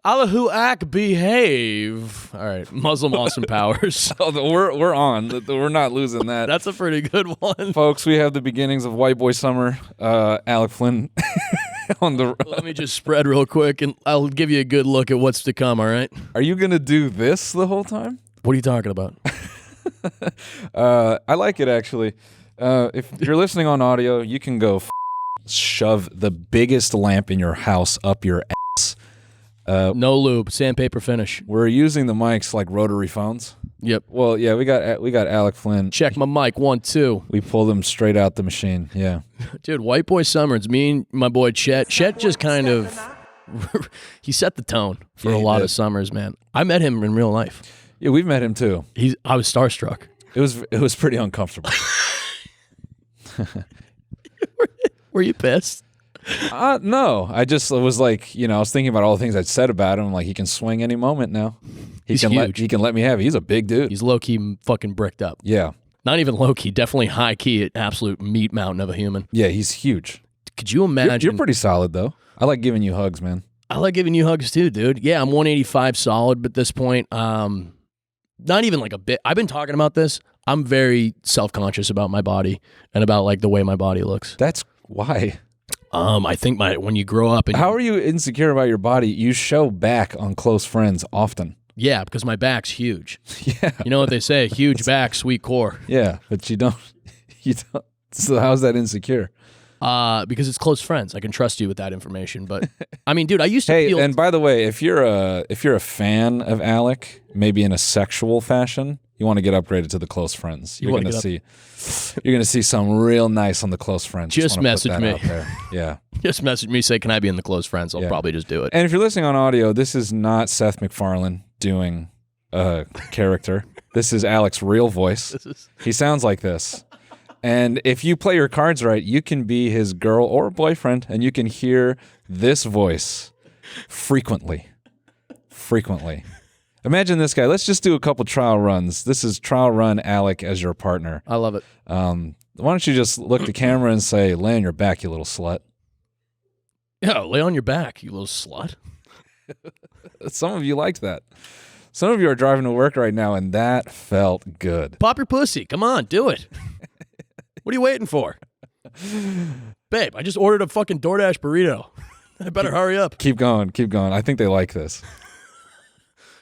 Allahu Ak, behave. All right, Muslim Austin Powers. Oh, we're on. We're not losing that. That's a pretty good one. Folks, we have the beginnings of White Boy Summer. Alec Flynn on the... Let me just spread real quick, and I'll give you a good look at what's to come, all right? Are you going to do this the whole time? What are you talking about? I like it, actually. If you're listening on audio, you can go shove the biggest lamp in your house up your ass. No lube, sandpaper finish. We're using the mics like rotary phones. Yep. Well, yeah, we got Alec Flynn. Check my mic, 1, 2. We pulled them straight out the machine. Yeah. Dude, White Boy Summer, it's me and my boy Chet. Chet just kind of, he set the tone for a lot of summers, man. I met him in real life. Yeah, we've met him too. I was starstruck. It was pretty uncomfortable. Were you pissed? No, I just was like, I was thinking about all the things I'd said about him. Like, he can swing any moment now. He can let me have it. He's a big dude. He's low key fucking bricked up. Yeah. Not even low key, definitely high key, absolute meat mountain of a human. Yeah, he's huge. Could you imagine? You're pretty solid though. I like giving you hugs, man. I like giving you hugs too, dude. Yeah, I'm 185 solid at this point. Not even like a bit. I've been talking about this. I'm very self-conscious about my body and about like the way my body looks. That's why. I think when you grow up and how are you insecure about your body? You show back on close friends often. Yeah, because my back's huge. Yeah. You know what they say, huge back, sweet core. Yeah, but you don't. So how's that insecure? Because it's close friends. I can trust you with that information. But I mean, dude, I used to feel. Hey, and by the way, if you're a fan of Alec, maybe in a sexual fashion, you want to get upgraded to the close friends. You're gonna see some real nice on the close friends. Just message me. Yeah. Just message me. Say, can I be in the close friends? I'll probably just do it. And if you're listening on audio, this is not Seth MacFarlane doing a character. This is Alec's real voice. He sounds like this. And if you play your cards right, you can be his girl or boyfriend, and you can hear this voice frequently. Frequently. Imagine this guy. Let's just do a couple trial runs. This is trial run Alec as your partner. I love it. Why don't you just look at the camera and say, lay on your back, you little slut. Yeah, lay on your back, you little slut. Some of you liked that. Some of you are driving to work right now, and that felt good. Pop your pussy. Come on, do it. What are you waiting for? Babe, I just ordered a fucking DoorDash burrito. I better hurry up. Keep going. Keep going. I think they like this.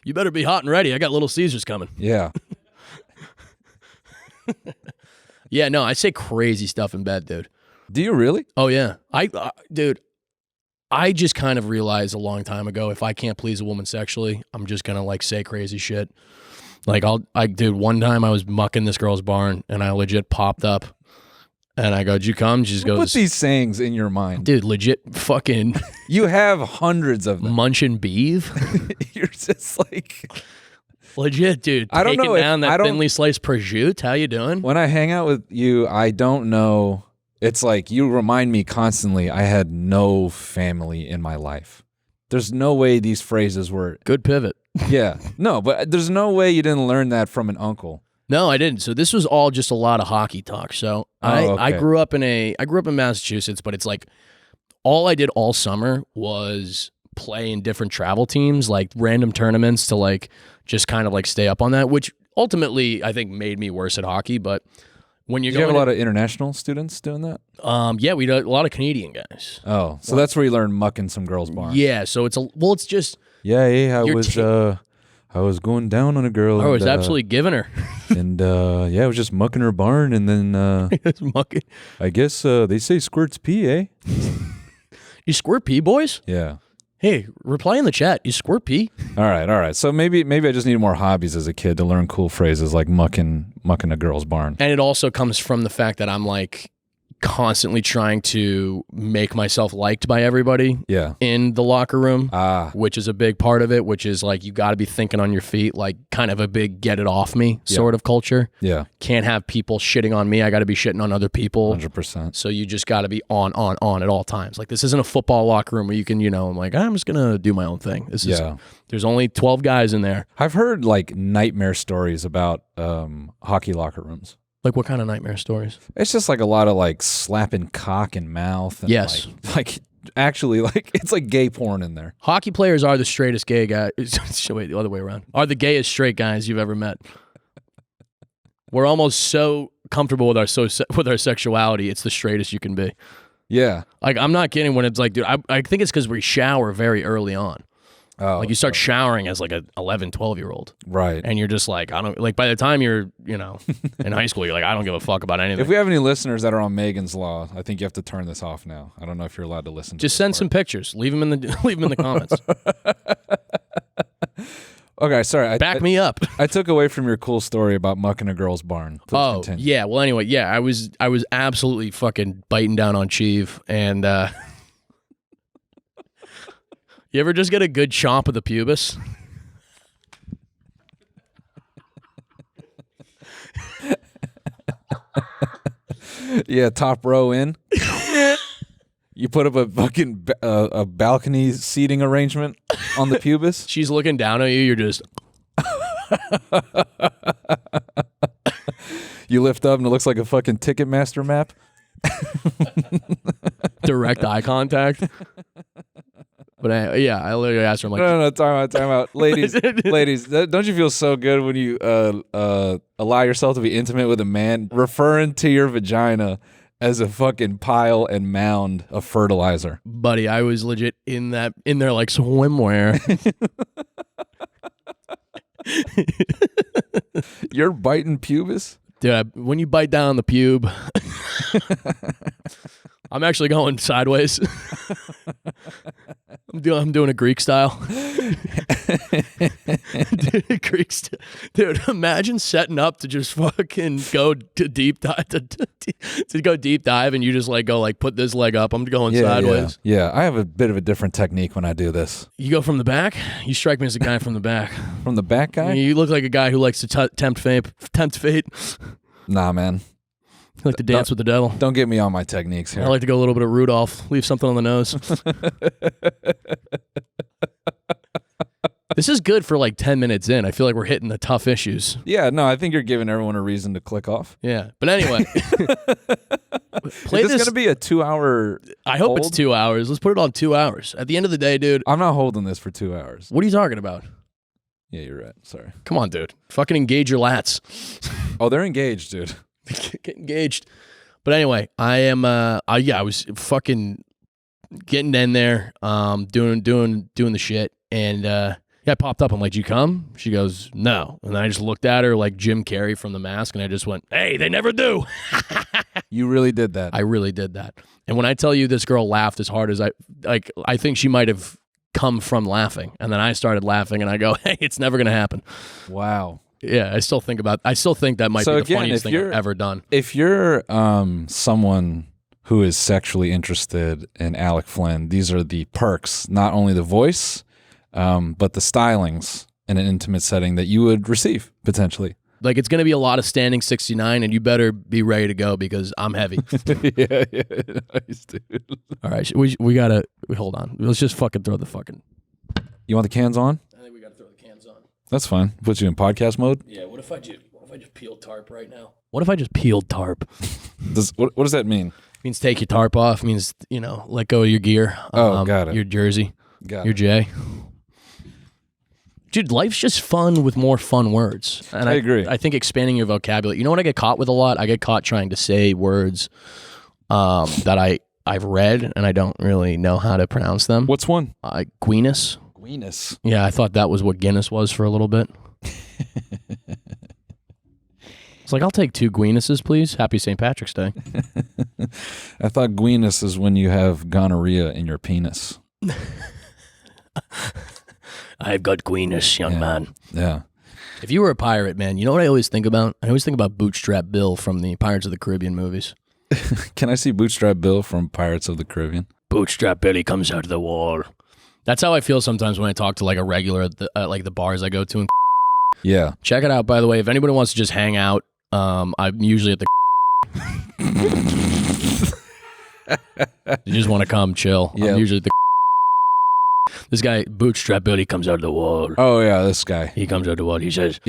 You better be hot and ready. I got Little Caesars coming. Yeah. Yeah, no, I say crazy stuff in bed, dude. Do you really? Oh, yeah. Dude, I just kind of realized a long time ago, if I can't please a woman sexually, I'm just going to like say crazy shit. Like, dude, one time I was mucking this girl's barn and I legit popped up and I go, did you come? She just goes, put these sayings in your mind. Dude, legit fucking. You have hundreds of them. Munchin' beef. You're just like. Legit, dude. I don't know. Down that thinly sliced prosciutto. How you doing? When I hang out with you, I don't know. It's like you remind me constantly I had no family in my life. There's no way these phrases were. Good pivot. Yeah. No, but there's no way you didn't learn that from an uncle. No, I didn't. So this was all just a lot of hockey talk. So I grew up in Massachusetts, but it's like all I did all summer was play in different travel teams, like random tournaments to like just kind of like stay up on that, which ultimately I think made me worse at hockey. But when you have a lot of international students doing that? Yeah, we did a lot of Canadian guys. Oh, so that's where you learn mucking some girls' barn. Yeah, so it's just I was going down on a girl. I was absolutely giving her. And I was just mucking her barn, and then mucking. I guess they say squirts pee, eh? You squirt pee, boys? Yeah. Hey, reply in the chat. You squirt pee? All right. So maybe I just need more hobbies as a kid to learn cool phrases like mucking a girl's barn. And it also comes from the fact that I'm like constantly trying to make myself liked by everybody in the locker room, which is a big part of it, which is like you got to be thinking on your feet, like kind of a big get it off me sort of culture. Yeah. Can't have people shitting on me. I got to be shitting on other people. 100%. So you just got to be on at all times. Like this isn't a football locker room where you can, I'm like, I'm just going to do my own thing. This is, there's only 12 guys in there. I've heard like nightmare stories about hockey locker rooms. Like what kind of nightmare stories? It's just like a lot of like slapping cock in mouth. And yes. Like actually like it's like gay porn in there. Hockey players are the straightest gay guys. Wait, the other way around. Are the gayest straight guys you've ever met. We're almost so comfortable with our sexuality. It's the straightest you can be. Yeah. Like, I'm not kidding when it's like, dude, I think it's because we shower very early on. Oh, like you start showering as like a 11, 12-year-old. Right. And you're just like, I don't, like by the time you're, you know, in high school, you're like, I don't give a fuck about anything. If we have any listeners that are on Megan's Law, I think you have to turn this off now. I don't know if you're allowed to listen to Just send some pictures. Leave them in the comments. Okay, sorry. Back me up. I took away from your cool story about mucking a girl's barn. Oh, yeah. Well, anyway, yeah, I was absolutely fucking biting down on Cheeve, and you ever just get a good chomp of the pubis? Yeah, top row in. You put up a fucking a balcony seating arrangement on the pubis. She's looking down at you. You're just. You lift up and it looks like a fucking Ticketmaster map. Direct eye contact. But I literally asked her, I'm like, no, time out. Ladies, don't you feel so good when you allow yourself to be intimate with a man referring to your vagina as a fucking pile and mound of fertilizer? Buddy, I was legit in there like swimwear. You're biting pubis? Dude, when you bite down the pube, I'm actually going sideways. I'm doing a Greek style. Dude, imagine setting up to just fucking go to deep dive to go deep dive, and you just like go like put this leg up. I'm going sideways. Yeah, I have a bit of a different technique when I do this. You go from the back. You strike me as a guy from the back. From the back guy? You look like a guy who likes to tempt fate. Nah, man. I like to dance with the devil. Don't get me on my techniques here. I like to go a little bit of Rudolph. Leave something on the nose. This is good for like 10 minutes in. I feel like we're hitting the tough issues. Yeah, no, I think you're giving everyone a reason to click off. Yeah, but anyway. Is this going to be a 2-hour I hope hold? It's 2 hours. Let's put it on 2 hours. At the end of the day, dude. I'm not holding this for 2 hours. What are you talking about? Yeah, you're right. Sorry. Come on, dude. Fucking engage your lats. Oh, they're engaged, dude. Get engaged. But anyway, I was fucking getting in there, doing the shit, and I popped up. I'm like, "Did you come?" She goes, "No." And then I just looked at her like Jim Carrey from The Mask, and I just went, "Hey, they never do." You really did that. I really did that. And when I tell you this girl laughed as hard as I think she might have come from laughing, and then I started laughing, and I go, "Hey, it's never gonna happen." Wow. Yeah, I still think that might be the funniest thing I've ever done. If you're someone who is sexually interested in Alec Flynn, these are the perks, not only the voice, but the stylings in an intimate setting that you would receive, potentially. Like, it's going to be a lot of standing 69, and you better be ready to go because I'm heavy. yeah, nice, dude. All right, we got to, hold on. Let's just fucking throw the fucking. You want the cans on? I think we got to throw the cans on. That's fine. Put you in podcast mode? Yeah, what if I just peeled tarp right now? What if I just peeled tarp? What does that mean? It means take your tarp off. It means, let go of your gear. Got it. Your jersey. Got your J. Dude, life's just fun with more fun words. And I agree. I think expanding your vocabulary. You know what I get caught with a lot? I get caught trying to say words that I've read and I don't really know how to pronounce them. What's one? Guinness. Guinness. Yeah, I thought that was what Guinness was for a little bit. It's like, I'll take 2 Guinnesses, please. Happy St. Patrick's Day. I thought Guinness is when you have gonorrhea in your penis. I've got Guinness, young man. Yeah. If you were a pirate, man, you know what I always think about? I always think about Bootstrap Bill from the Pirates of the Caribbean movies. Can I see Bootstrap Bill from Pirates of the Caribbean? Bootstrap Billy comes out of the wall. That's how I feel sometimes when I talk to like a regular at like the bars I go to. Yeah. Check it out, by the way. If anybody wants to just hang out, I'm usually at the you just want to come chill. Yeah. I'm usually at the This guy, Bootstrap Bill, he comes out of the wall. Oh, yeah, this guy. He comes out of the wall. He says,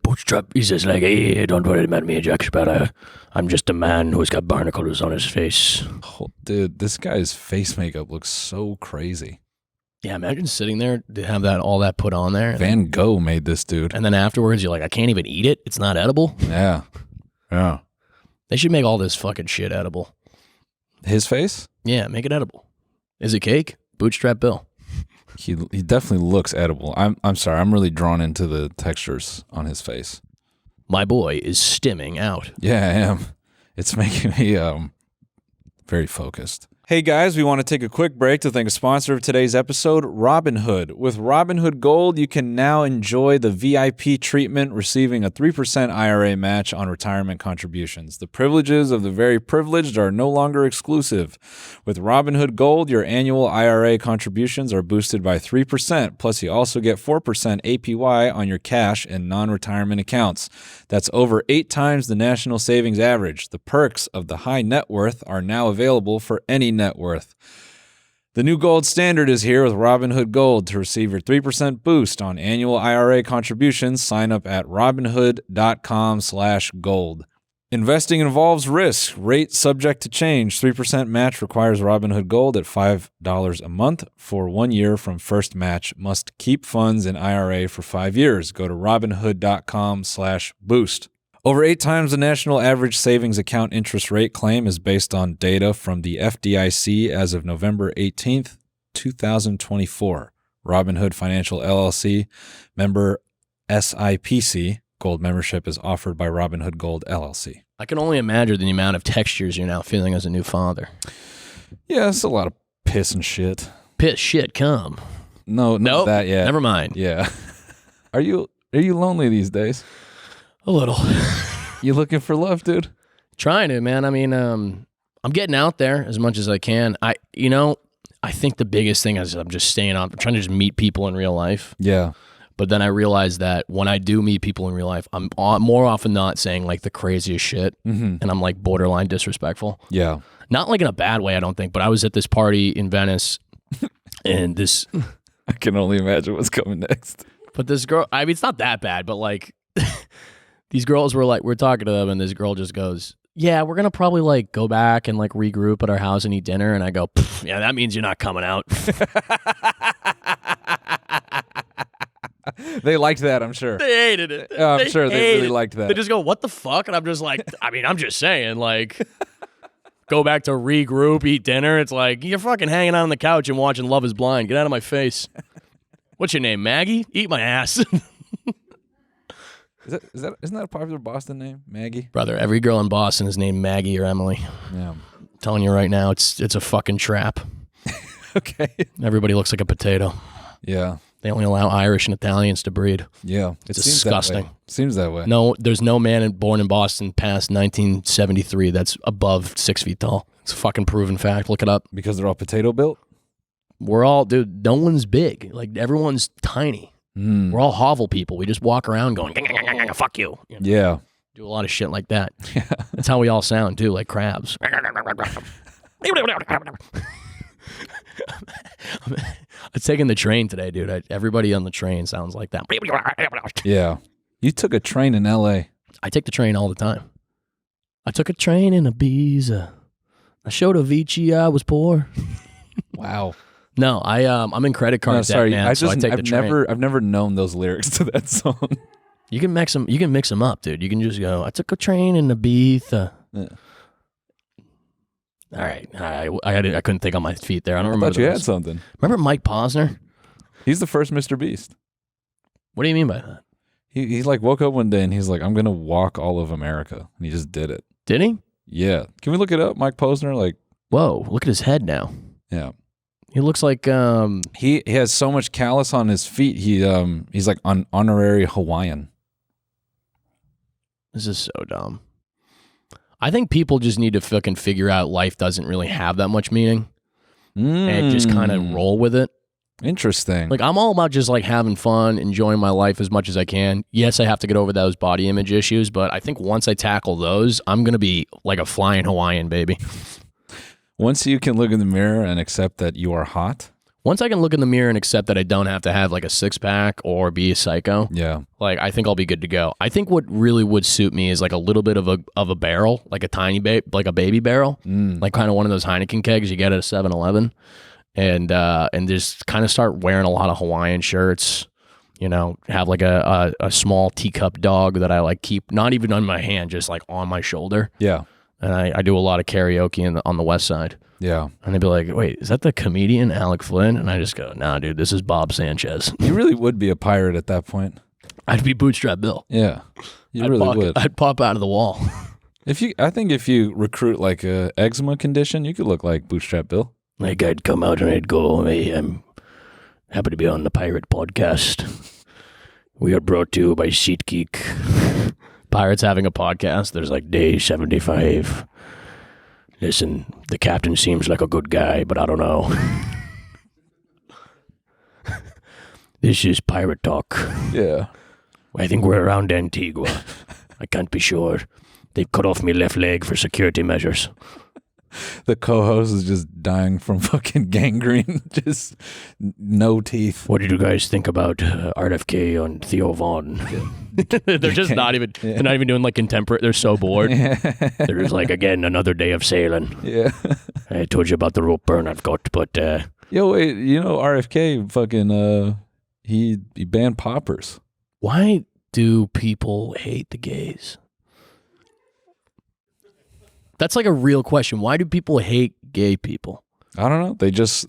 Bootstrap, he says, like, hey, don't worry about me, Jack Sparrow. I'm just a man who's got barnacles on his face. Oh, dude, this guy's face makeup looks so crazy. Yeah, imagine sitting there to have all that put on there. Van Gogh made this dude. And then afterwards, you're like, I can't even eat it. It's not edible. Yeah. Yeah. They should make all this fucking shit edible. His face? Yeah, make it edible. Is it cake? Bootstrap Bill. He definitely looks edible. I'm sorry. I'm really drawn into the textures on his face. My boy is stimming out. Yeah, I am. It's making me very focused. Hey guys, we want to take a quick break to thank a sponsor of today's episode, Robinhood. With Robinhood Gold, you can now enjoy the VIP treatment, receiving a 3% IRA match on retirement contributions. The privileges of the very privileged are no longer exclusive. With Robinhood Gold, your annual IRA contributions are boosted by 3%, plus you also get 4% APY on your cash and non-retirement accounts. That's over 8 times the national savings average. The perks of the high net worth are now available for any net worth. The new gold standard is here with Robinhood Gold. To receive your 3% boost on annual IRA contributions, sign up at robinhood.com/gold. Investing involves risk. Rate subject to change. 3% match requires Robinhood Gold at $5 a month for 1 year from first match. Must keep funds in IRA for 5 years. Go to robinhood.com/boost. Over 8 times the national average savings account interest rate claim is based on data from the FDIC as of November 18th, 2024. Robinhood Financial LLC, member SIPC. Gold membership is offered by Robinhood Gold LLC. I can only imagine the amount of textures you're now feeling as a new father. Yeah, it's a lot of piss and shit. Piss, shit, cum. No, not that yet. Never mind. Yeah. Are you lonely these days? A little. You looking for love, dude? Trying to, man. I mean, I'm getting out there as much as I can. I think the biggest thing is I'm just staying on. I'm trying to just meet people in real life. Yeah. But then I realize that when I do meet people in real life, I'm more often not saying like the craziest shit, and I'm like borderline disrespectful. Yeah. Not like in a bad way, I don't think. But I was at this party in Venice, and this. I can only imagine what's coming next. But this girl, I mean, it's not that bad, but like. These girls were like, we're talking to them, and this girl just goes, yeah, we're going to probably like go back and like regroup at our house and eat dinner. And I go, yeah, that means you're not coming out. They liked that, I'm sure. They hated it. I'm sure they really liked that. They just go, what the fuck? And I'm just like, I mean, I'm just saying, like, go back to regroup, eat dinner. It's like, you're fucking hanging out on the couch and watching Love is Blind. Get out of my face. What's your name, Maggie? Eat my ass. Isn't that a popular Boston name, Maggie? Brother, every girl in Boston is named Maggie or Emily. Yeah. I'm telling you right now, it's a fucking trap. Okay. Everybody looks like a potato. Yeah. They only allow Irish and Italians to breed. Yeah. It's disgusting. Seems that way. No, there's no man born in Boston past 1973 that's above 6 feet tall. It's a fucking proven fact. Look it up. Because they're all potato built? We're all, dude, no one's big. Like, everyone's tiny. We're all hovel people. We just walk around going, fuck you. You know? Yeah. Do a lot of shit like that. Yeah. That's how we all sound, too, like crabs. I'm taking the train today, dude. Everybody on the train sounds like that. Yeah. You took a train in L.A. I take the train all the time. I took a train in Ibiza. I showed Avicii I was poor. Wow. No, I'm in credit card debt, man, so I take the train. I've never known those lyrics to that song. You can mix them up, dude. You can just go, I took a train in Ibiza. Yeah. All right. I couldn't think on my feet there. I don't remember. I thought you had something. Remember Mike Posner? He's the first Mr. Beast. What do you mean by that? He like woke up one day and he's like, I'm going to walk all of America. And he just did it. Did he? Yeah. Can we look it up? Mike Posner? Like, whoa, look at his head now. Yeah. He looks like he has so much callus on his feet. He's like an honorary Hawaiian. This is so dumb. I think people just need to fucking figure out life doesn't really have that much meaning and just kind of roll with it. Interesting. Like, I'm all about just like having fun, enjoying my life as much as I can. Yes, I have to get over those body image issues, but I think once I tackle those, I'm going to be like a flying Hawaiian, baby. Once you can look in the mirror and accept that you are hot. once I can look in the mirror and accept that I don't have to have like a 6-pack or be a psycho, like I think I'll be good to go. I think what really would suit me is like a little bit of a barrel, like a tiny like a baby barrel, like kind of one of those Heineken kegs you get at a 7-Eleven, and just kind of start wearing a lot of Hawaiian shirts. You know, have like a small teacup dog that I like keep not even on my hand, just like on my shoulder. Yeah. And I do a lot of karaoke on the west side. Yeah. And they'd be like, wait, is that the comedian Alec Flynn? And I just go, nah, dude, this is Bob Sanchez. You really would be a pirate at that point. I'd be Bootstrap Bill. Yeah. You really would. I'd pop out of the wall. I think if you recruit like a eczema condition, you could look like Bootstrap Bill. Like I'd come out and I'd go, hey, I'm happy to be on the Pirate Podcast. We are brought to you by SeatGeek. Pirates having a podcast. There's like day 75. Listen, the captain seems like a good guy, but I don't know. This is Pirate Talk. Yeah. I think we're around Antigua. I can't be sure. They've cut off my left leg for security measures. The co-host is just dying from fucking gangrene. Just no teeth. What did you guys think about RFK on Theo Vaughn? They're just not even. Yeah. They're not even doing like contemporary. They're so bored. Yeah. They're just like, again, another day of sailing. Yeah. I told you about the rope burn I've got, but yo, wait. You know RFK fucking he banned poppers. Why do people hate the gays? That's like a real question. Why do people hate gay people? I don't know. They just,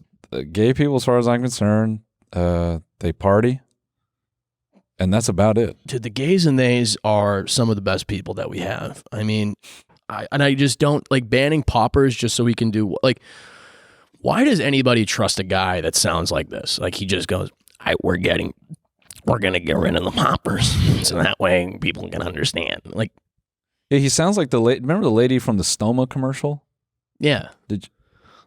gay people, as far as I'm concerned, they party, and that's about it. Dude, the gays and theys are some of the best people that we have. I mean, I just don't, like, banning poppers just so we can do, like, why does anybody trust a guy that sounds like this? Like, he just goes, we're going to get rid of the poppers, so that way people can understand. Like, yeah, he sounds like remember the lady from the Stoma commercial? Yeah.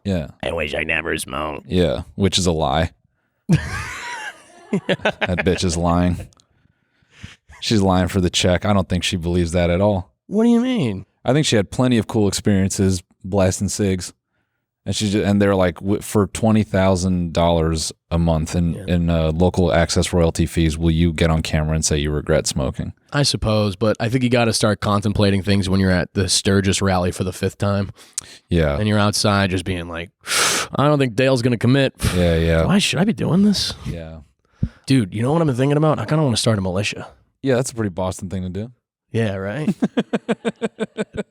Yeah. I wish I never smoked. Yeah, which is a lie. That bitch is lying. She's lying for the check. I don't think she believes that at all. What do you mean? I think she had plenty of cool experiences blasting cigs. And they're like, for $20,000 a month in local access royalty fees, will you get on camera and say you regret smoking? I suppose, but I think you got to start contemplating things when you're at the Sturgis rally for the 5th time. Yeah. And you're outside just being like, I don't think Dale's going to commit. Yeah, yeah. Why should I be doing this? Yeah. Dude, you know what I've been thinking about? I kind of want to start a militia. Yeah, that's a pretty Boston thing to do. Yeah, right?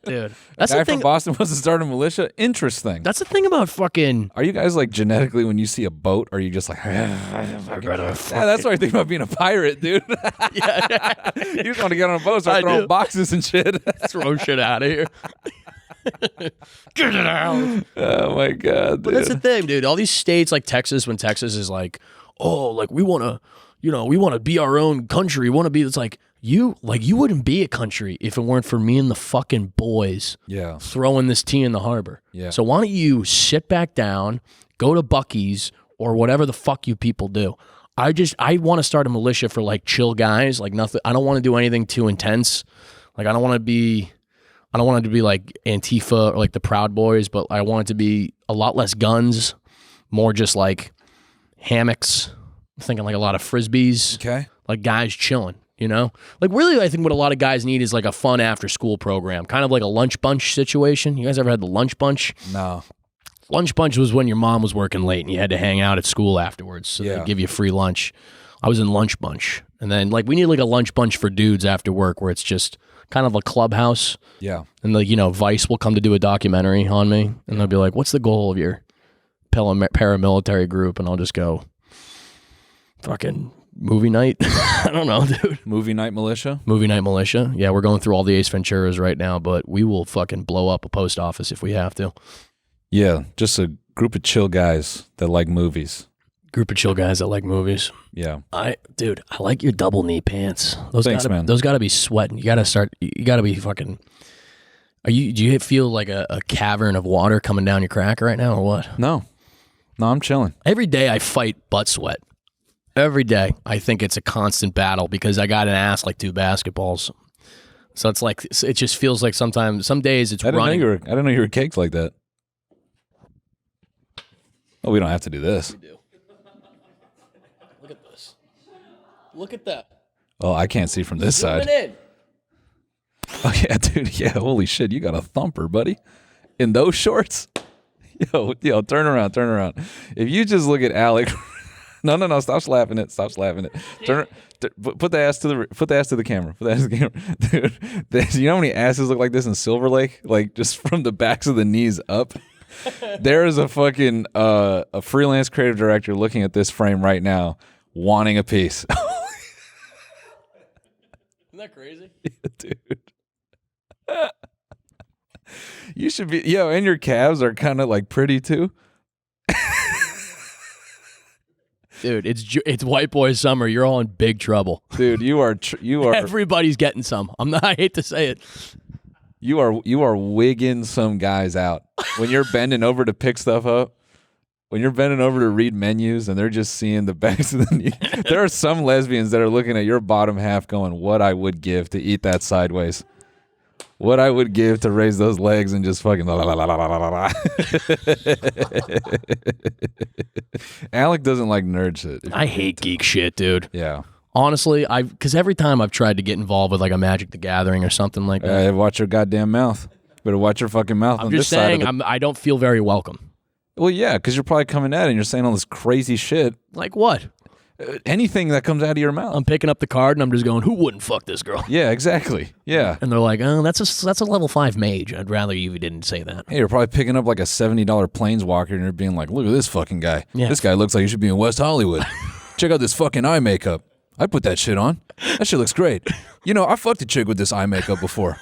Dude. That's the thing. From Boston wants to start a militia? Interesting. That's the thing about fucking... Are you guys like genetically, when you see a boat, are you just like... that's what I think about being a pirate, dude. Yeah. You just want to get on a boat, start throwing boxes and shit. Throw shit out of here. Get it out. Oh my God, dude. But that's the thing, dude. All these states like Texas, when Texas is like, oh, like we want to be our own country. We want to be... It's like... You wouldn't be a country if it weren't for me and the fucking boys throwing this tea in the harbor. Yeah. So why don't you sit back down, go to Buc-ee's or whatever the fuck you people do. I want to start a militia for like chill guys, like nothing. I don't want to do anything too intense. Like I don't want it to be like Antifa or like the Proud Boys, but I want it to be a lot less guns, more just like hammocks. I'm thinking like a lot of frisbees. Okay. Like guys chilling. You know, like really, I think what a lot of guys need is like a fun after school program, kind of like a lunch bunch situation. You guys ever had the lunch bunch? No. Lunch bunch was when your mom was working late and you had to hang out at school afterwards. So they'd give you free lunch. I was in lunch bunch. And then like we need like a lunch bunch for dudes after work where it's just kind of a clubhouse. Yeah. And like, you know, Vice will come to do a documentary on me and they'll be like, what's the goal of your paramilitary group? And I'll just go, fucking... Movie night? I don't know, dude. Movie night militia? Movie night militia. Yeah, we're going through all the Ace Venturas right now, but we will fucking blow up a post office if we have to. Yeah, just a group of chill guys that like movies. Group of chill guys that like movies. Yeah. Dude, I like your double knee pants. Thanks, man. Those gotta be sweating. You gotta be fucking... do you feel like a cavern of water coming down your crack right now or what? No, I'm chilling. Every day I fight butt sweat. Every day, I think it's a constant battle because I got an ass like 2 basketballs. So it's like, it just feels like sometimes, some days it's running. I didn't know you were caked like that. Oh, we don't have to do this. We do. Look at that. Oh, I can't see from this side. In. Oh, yeah, dude. Yeah, holy shit. You got a thumper, buddy. In those shorts? Yo, turn around. If you just look at Alec. No. Stop slapping it. Put the ass to the camera. Dude, you know how many asses look like this in Silver Lake? Like, just from the backs of the knees up? There is a fucking a freelance creative director looking at this frame right now, wanting a piece. Isn't that crazy? Yeah, dude. You should be, and your calves are kind of like pretty too. Dude, it's white boy summer. You're all in big trouble, dude. You are. Everybody's getting some. I hate to say it. You are wigging some guys out when you're bending over to pick stuff up. When you're bending over to read menus and they're just seeing the backs of the knee. There are some lesbians that are looking at your bottom half going, what I would give to eat that sideways. What I would give to raise those legs and just fucking la, la, la, la, la, la. Alec doesn't like nerd shit. I hate geek shit, dude. Yeah. Honestly, because every time I've tried to get involved with like a Magic the Gathering or something like that. Watch your goddamn mouth. Better watch your fucking mouth. I'm just saying, I don't feel very welcome. Well, yeah, because you're probably coming at it and you're saying all this crazy shit. Like what? Anything that comes out of your mouth. I'm picking up the card and I'm just going, who wouldn't fuck this girl? Yeah, exactly. Yeah. And they're like, oh, that's a level 5 mage. I'd rather you didn't say that. Hey, you're probably picking up like a $70 planeswalker and you're being like, look at this fucking guy. Yeah. This guy looks like he should be in West Hollywood. Check out this fucking eye makeup. I put that shit on. That shit looks great. I fucked a chick with this eye makeup before.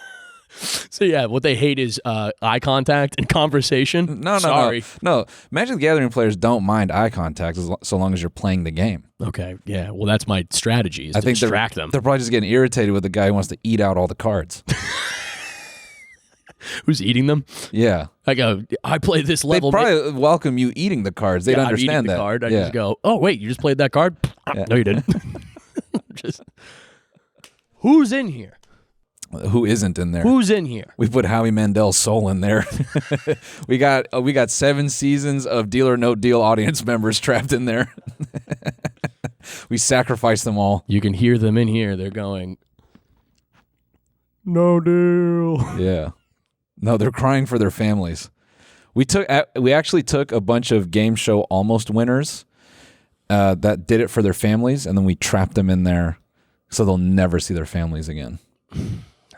So yeah, what they hate is eye contact and conversation. No. Magic the Gathering players don't mind eye contact so long as you're playing the game. Okay, yeah. Well, that's my strategy is to distract them. They're probably just getting irritated with the guy who wants to eat out all the cards. Who's eating them? Yeah. I go, I played this level. They probably welcome you eating the cards. They'd understand I'm eating that. The card. I just go, oh, wait, you just played that card? Yeah. No, you didn't. Who's in here? Who isn't in there? Who's in here? We put Howie Mandel's soul in there. we got 7 seasons of Deal or No Deal audience members trapped in there. We sacrificed them all. You can hear them in here. They're going, no deal. Yeah. No, they're crying for their families. We actually took a bunch of game show almost winners that did it for their families, and then we trapped them in there so they'll never see their families again.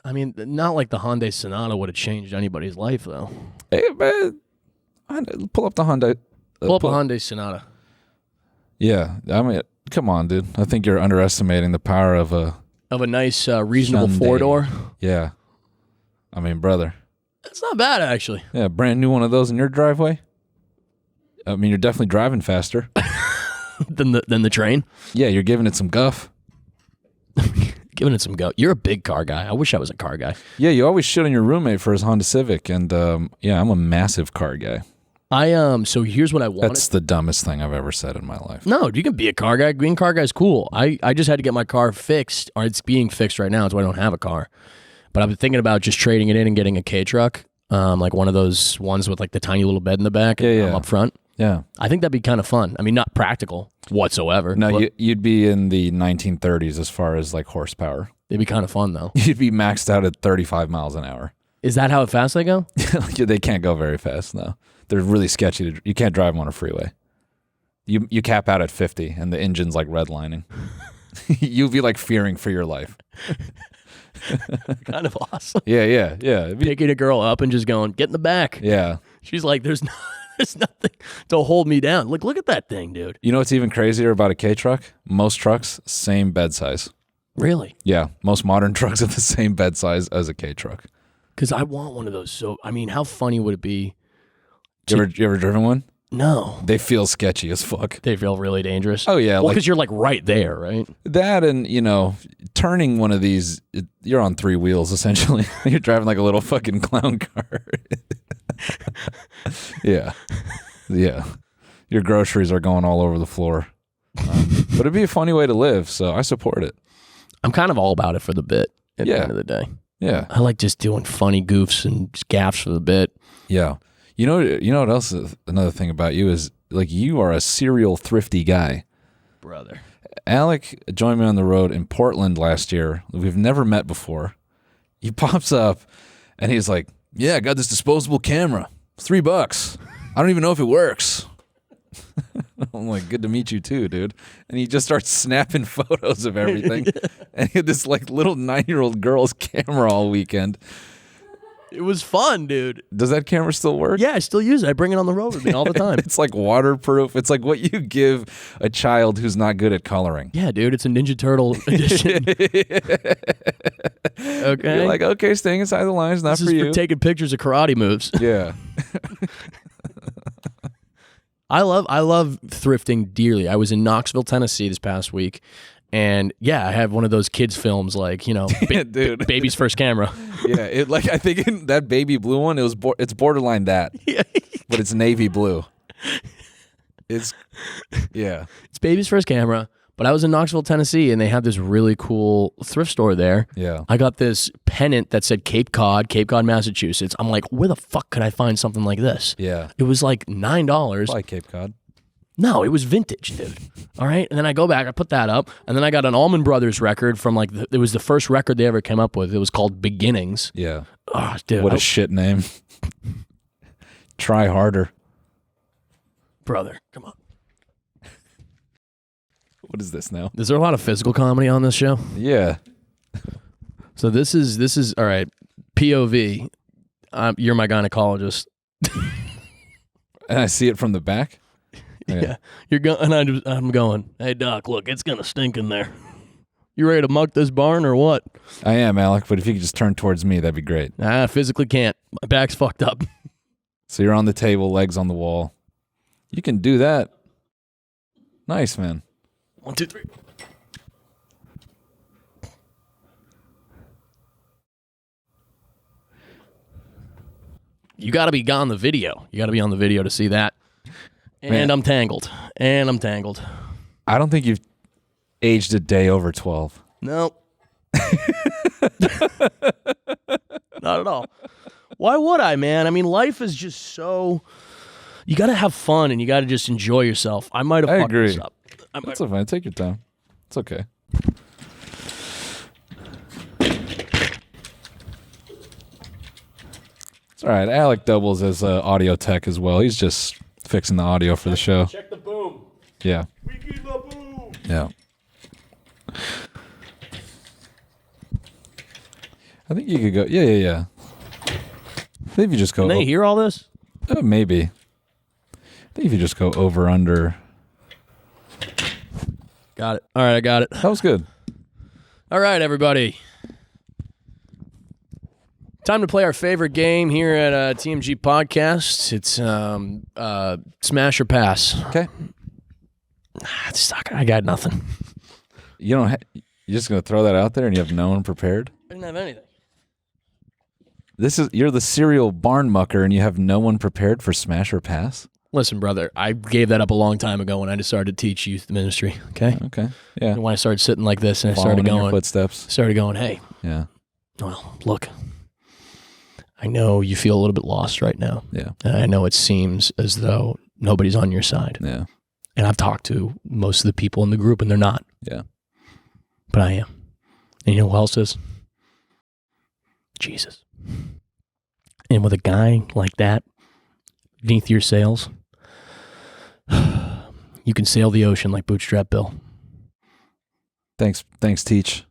I mean, not like the Hyundai Sonata would have changed anybody's life, though. Hey, man, pull up the Hyundai. Pull up a Hyundai Sonata. Yeah, I mean, come on, dude. I think you're underestimating the power of a nice, reasonable Hyundai. 4-door. Yeah, I mean, brother, that's not bad actually. Yeah, brand new one of those in your driveway. I mean, you're definitely driving faster than the train. Yeah, you're giving it some guff. Giving it some go. You're a big car guy. I wish I was a car guy. Yeah, you always shit on your roommate for his Honda Civic, and yeah, I'm a massive car guy. So here's what I wanted. That's the dumbest thing I've ever said in my life. No, you can be a car guy. Being a car guy is cool. I just had to get my car fixed, or it's being fixed right now. That's why I don't have a car. But I've been thinking about just trading it in and getting a K truck, like one of those ones with like the tiny little bed in the back and up front. Yeah. I think that'd be kind of fun. I mean, not practical whatsoever. No, you'd be in the 1930s as far as like horsepower. It'd be kind of fun though. You'd be maxed out at 35 miles an hour. Is that how fast they go? They can't go very fast, no. They're really sketchy. You can't drive them on a freeway. You cap out at 50 and the engine's like redlining. You'd be like fearing for your life. Kind of awesome. Yeah. Picking a girl up and just going, get in the back. Yeah. She's like, there's nothing to hold me down. Look at that thing, dude. You know what's even crazier about a K truck? Most trucks, same bed size. Really? Yeah. Most modern trucks have the same bed size as a K truck. Because I want one of those. So, I mean, how funny would it be? You ever driven one? No. They feel sketchy as fuck. They feel really dangerous? Oh, yeah. Well, because you're like right there, right? That and, turning one of these, you're on 3 wheels, essentially. You're driving like a little fucking clown car. Yeah. Your groceries are going all over the floor. But it'd be a funny way to live, so I support it. I'm kind of all about it for the bit at the end of the day. Yeah. I like just doing funny goofs and gaffes for the bit. Yeah. You know what else is another thing about you is like you are a serial thrifty guy. Brother. Alec joined me on the road in Portland last year. We've never met before. He pops up and he's like, yeah, I got this disposable camera. $3. I don't even know if it works. I'm like, good to meet you too, dude. And he just starts snapping photos of everything. And he had this like little 9-year-old girl's camera all weekend. It was fun, dude. Does that camera still work? Yeah, I still use it. I bring it on the road with me all the time. It's like waterproof. It's like what you give a child who's not good at coloring. Yeah, dude. It's a Ninja Turtle edition. Okay. You're like, okay, staying inside the lines, not this for is you. for taking pictures of karate moves. Yeah. I love thrifting dearly. I was in Knoxville, Tennessee this past week. And yeah, I have one of those kids films, like, you know, dude. Baby's first camera. Yeah, it like I think in that baby blue one, it's borderline that, Yeah. but it's navy blue. It's Baby's first camera. But I was in Knoxville, Tennessee, and they had this really cool thrift store there. Yeah, I got this pennant that said Cape Cod, Massachusetts. I'm like, where the fuck could I find something like this? yeah. It was like $9. Like Cape Cod. No, it was vintage, dude. All right. And then I go back, I put that up, and then I got an Allman Brothers record from like, it was the first record they ever came up with. It was called Beginnings. Yeah. Oh, dude. What a shit name. Try harder. Brother, come on. What is this now? Is there a lot of physical comedy on this show? Yeah. So this is all right. POV. You're my gynecologist. And I see it from the back. Okay. Yeah, you're going, and I'm going. Hey doc, look, it's gonna stink in there. You ready to muck this barn or what? I am, Alec, but if you could just turn towards me, that'd be great. I physically can't. My back's fucked up. So you're on the table, legs on the wall. You can do that. Nice, man. 1, 2, 3. You got to be on the video. You got to be on the video to see that. And man, I'm tangled. I don't think you've aged a day over 12. Nope. Not at all. Why would I, man? I mean, life is just so... You got to have fun, and you got to just enjoy yourself. I might have fucked this up. That's fine. Take your time. It's okay. It's all right. Alec doubles as audio tech as well. He's just fixing the audio for the show. Check the boom. Yeah. We keep the boom. Yeah. I think you could go. Yeah. I think if you just go. Can they hear all this? Maybe. I think if you just go over under. Got it. All right, I got it. That was good. All right, everybody. Time to play our favorite game here at TMG Podcast. It's Smash or Pass. Okay. I got nothing. You don't. You're just gonna throw that out there, and you have no one prepared. I didn't have anything. You're the serial barn mucker, and you have no one prepared for Smash or Pass. Listen, brother, I gave that up a long time ago when I decided to teach youth ministry. Okay. Okay. Yeah. And when I started sitting like this, and I started Following in going, your footsteps. Hey. Yeah. Well, look. I know you feel a little bit lost right now. Yeah. And I know it seems as though nobody's on your side. Yeah. And I've talked to most of the people in the group, and they're not. Yeah. But I am. And you know who else is? Jesus. And with a guy like that beneath your sails, you can sail the ocean like Bootstrap Bill. Thanks, Teach.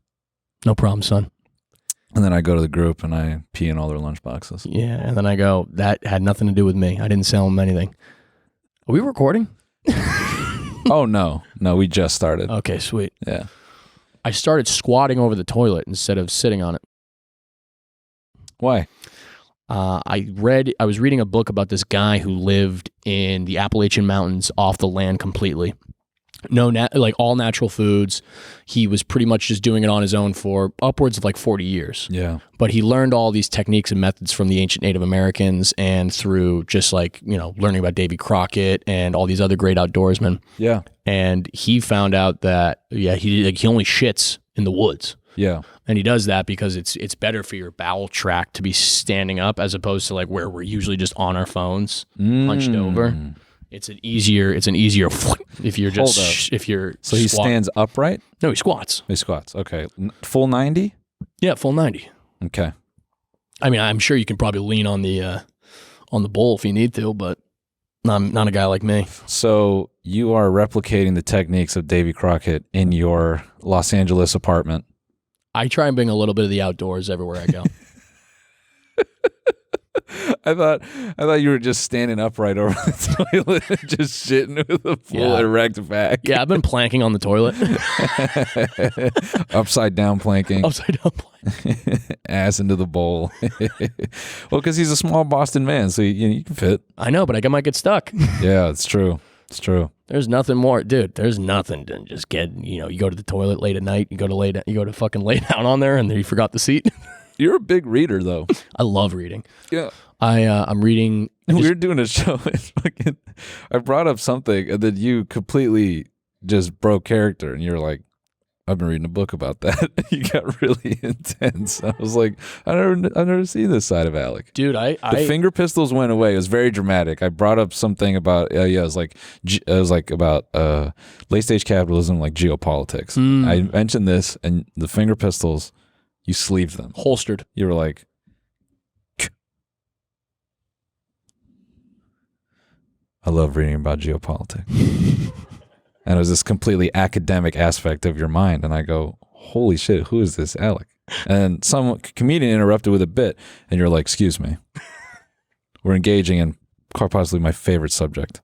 No problem, son. And then I go to the group and I pee in all their lunch boxes. Yeah, and then I go, that had nothing to do with me. I didn't sell them anything. Are we recording? Oh, no. No, we just started. Okay, sweet. Yeah. I started squatting over the toilet instead of sitting on it. Why? I was reading a book about this guy who lived in the Appalachian Mountains off the land completely. Like all natural foods. He was pretty much just doing it on his own for upwards of like 40 years. Yeah. But he learned all these techniques and methods from the ancient Native Americans and through just like, learning about Davy Crockett and all these other great outdoorsmen. Yeah. And he found out that, he only shits in the woods. Yeah. And he does that because it's better for your bowel tract to be standing up as opposed to like where we're usually just on our phones, hunched over. It's an easier if you're just if you're so he stands upright. No, he squats. He squats. Okay, full 90. Yeah, full 90. Okay. I mean, I'm sure you can probably lean on the bowl if you need to, but I'm not a guy like me. So you are replicating the techniques of Davy Crockett in your Los Angeles apartment. I try and bring a little bit of the outdoors everywhere I go. I thought you were just standing upright over the toilet and just shitting with a full erect back. Yeah, I've been planking on the toilet. Upside down planking. Upside down planking. Ass into the bowl. Well, because he's a small Boston man, so you can fit. I know, but I might get stuck. Yeah, it's true. It's true. There's nothing more, dude. There's nothing than just you go to the toilet late at night. You go to fucking lay down on there, and then you forgot the seat. You're a big reader, though. I love reading. Yeah. I'm reading. We were doing a show and I brought up something and then you completely just broke character and you're like, I've been reading a book about that. You got really intense. I was like, I've never seen this side of Alec. Dude, the finger pistols went away. It was very dramatic. I brought up something about it was like about late stage capitalism, like geopolitics. I mentioned this and the finger pistols, you sleeved them. Holstered. You were like, I love reading about geopolitics. And it was this completely academic aspect of your mind. And I go, holy shit, who is this Alec? And some comedian interrupted with a bit. And you're like, excuse me. We're engaging in quite possibly my favorite subject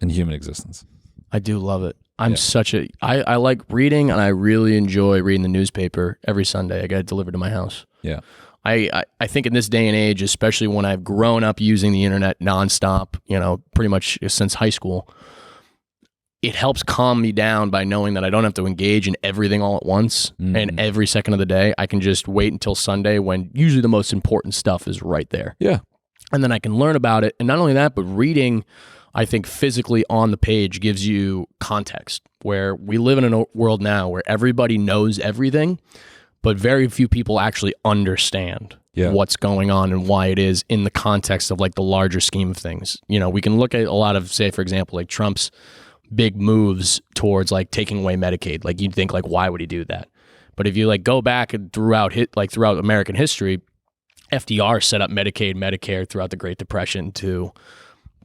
in human existence. I do love it. I like reading, and I really enjoy reading the newspaper every Sunday. I get it delivered to my house. Yeah. I think in this day and age, especially when I've grown up using the internet nonstop, pretty much since high school, it helps calm me down by knowing that I don't have to engage in everything all at once and every second of the day. I can just wait until Sunday when usually the most important stuff is right there. Yeah. And then I can learn about it. And not only that, but reading, I think physically on the page gives you context, where we live in a world now where everybody knows everything, but very few people actually understand what's going on and why it is in the context of like the larger scheme of things. We can look at a lot of, say, for example, like Trump's big moves towards like taking away Medicaid. Like you'd think like, why would he do that? But if you like go back and throughout American history, FDR set up Medicaid, Medicare throughout the Great Depression to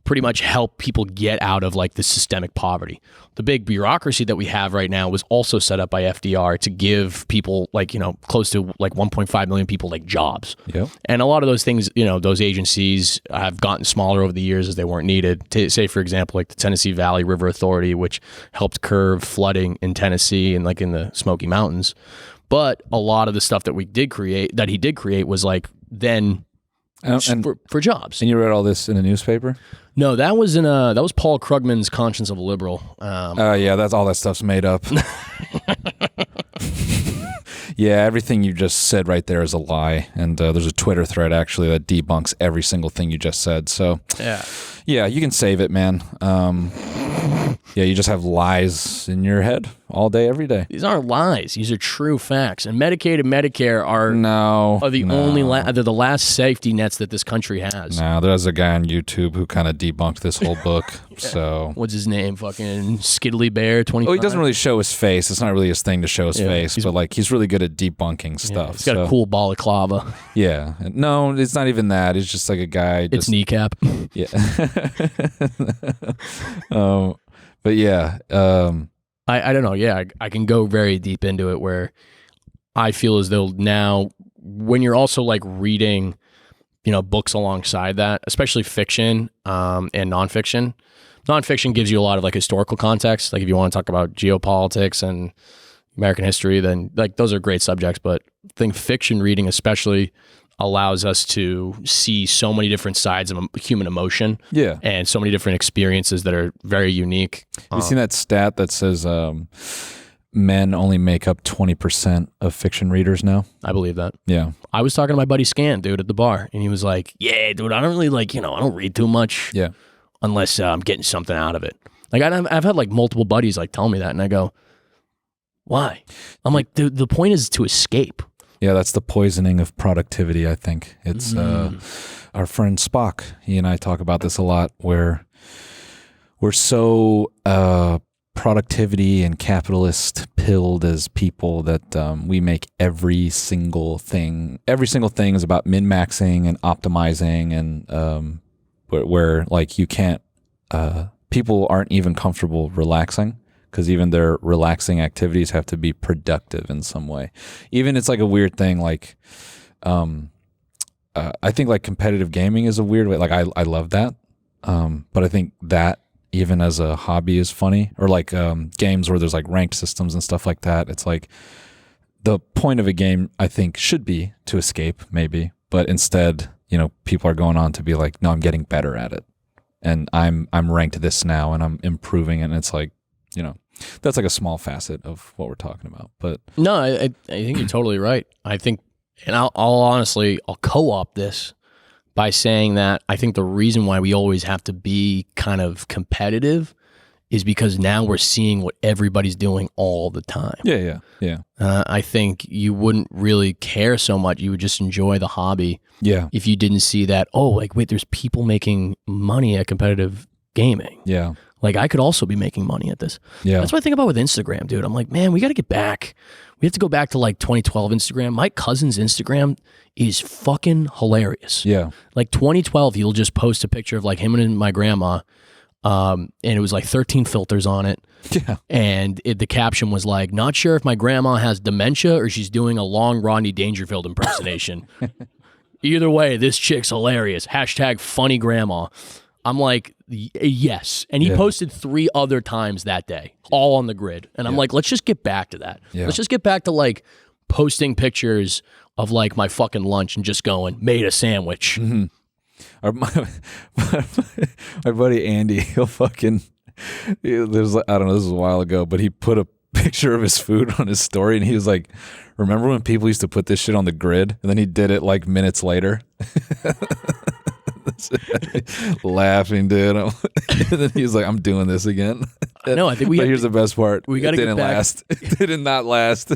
pretty much help people get out of like the systemic poverty. The big bureaucracy that we have right now was also set up by FDR to give people like, close to like 1.5 million people like jobs. Yep. And a lot of those things, those agencies have gotten smaller over the years as they weren't needed. Say, for example, like the Tennessee Valley River Authority, which helped curb flooding in Tennessee and like in the Smoky Mountains. But a lot of the stuff that he did create was like then for jobs. And you read all this in a newspaper? No, that was Paul Krugman's Conscience of a Liberal. Yeah, that's all that stuff's made up. Yeah, everything you just said right there is a lie. And there's a Twitter thread actually that debunks every single thing you just said. So yeah, you can save it, man. Yeah, you just have lies in your head all day, every day. These aren't lies. These are true facts. And Medicaid and Medicare are they're the last safety nets that this country has. No, there's a guy on YouTube who kind of debunked this whole book. So what's his name? Fucking Skiddly Bear 25. Well, he doesn't really show his face. It's not really his thing to show his face, but like he's really good at debunking stuff. He's got a cool balaclava. Yeah. No, it's not even that. It's just like a guy. It's kneecap. Yeah. But yeah, I don't know. Yeah, I can go very deep into it where I feel as though now when you're also like reading, books alongside that, especially fiction and nonfiction. Nonfiction gives you a lot of like historical context. Like if you want to talk about geopolitics and American history, then like those are great subjects. But I think fiction reading especially allows us to see so many different sides of human emotion, and so many different experiences that are very unique. You seen that stat that says men only make up 20% of fiction readers now? I believe that. Yeah. I was talking to my buddy Scan, dude, at the bar, and he was like, yeah, dude, I don't really like, I don't read too much unless I'm getting something out of it. Like I've had like multiple buddies like tell me that, and I go, why? I'm like, the point is to escape. Yeah, that's the poisoning of productivity, I think. It's our friend Spock. He and I talk about this a lot, where we're so productivity and capitalist pilled as people that we make every single thing is about min-maxing and optimizing, and where like you can't people aren't even comfortable relaxing, because even their relaxing activities have to be productive in some way. Even it's like a weird thing, like I think like competitive gaming is a weird way. Like I love that, but I think that even as a hobby is funny. Or like games where there's like ranked systems and stuff like that. It's like the point of a game, I think, should be to escape, maybe, but instead, you know, people are going on to be like, no, I'm getting better at it, and I'm ranked this now, and I'm improving, and it's like, you know, that's like a small facet of what we're talking about. But no, I think you're totally right. I think, and I'll honestly co-opt this by saying that I think the reason why we always have to be kind of competitive is because now we're seeing what everybody's doing all the time. Yeah. I think you wouldn't really care so much. You would just enjoy the hobby. Yeah. If you didn't see that, oh, like, wait, there's people making money at competitive gaming. Yeah. Like, I could also be making money at this. Yeah. That's what I think about with Instagram, dude. I'm like, man, we got to get back. We have to go back to like 2012 Instagram. My cousin's Instagram is fucking hilarious. Yeah. Like 2012, he'll just post a picture of like him and my grandma. And it was like 13 filters on it. Yeah. And the caption was like, not sure if my grandma has dementia or she's doing a long Rodney Dangerfield impersonation. Either way, this chick's hilarious. # funny grandma. I'm like, yes. And he posted 3 other times that day, all on the grid. And I'm like, let's just get back to that. Yeah. Let's just get back to like posting pictures of like my fucking lunch and just going, made a sandwich. Mm-hmm. My buddy Andy, he'll fucking, there's, I don't know, this was a while ago, but he put a picture of his food on his story, and he was like, remember when people used to put this shit on the grid? And then he did it like minutes later. Laughing, dude. And then he was like, I'm doing this again. No, I think we. But here's the best part. We got to didn't last. It did not last.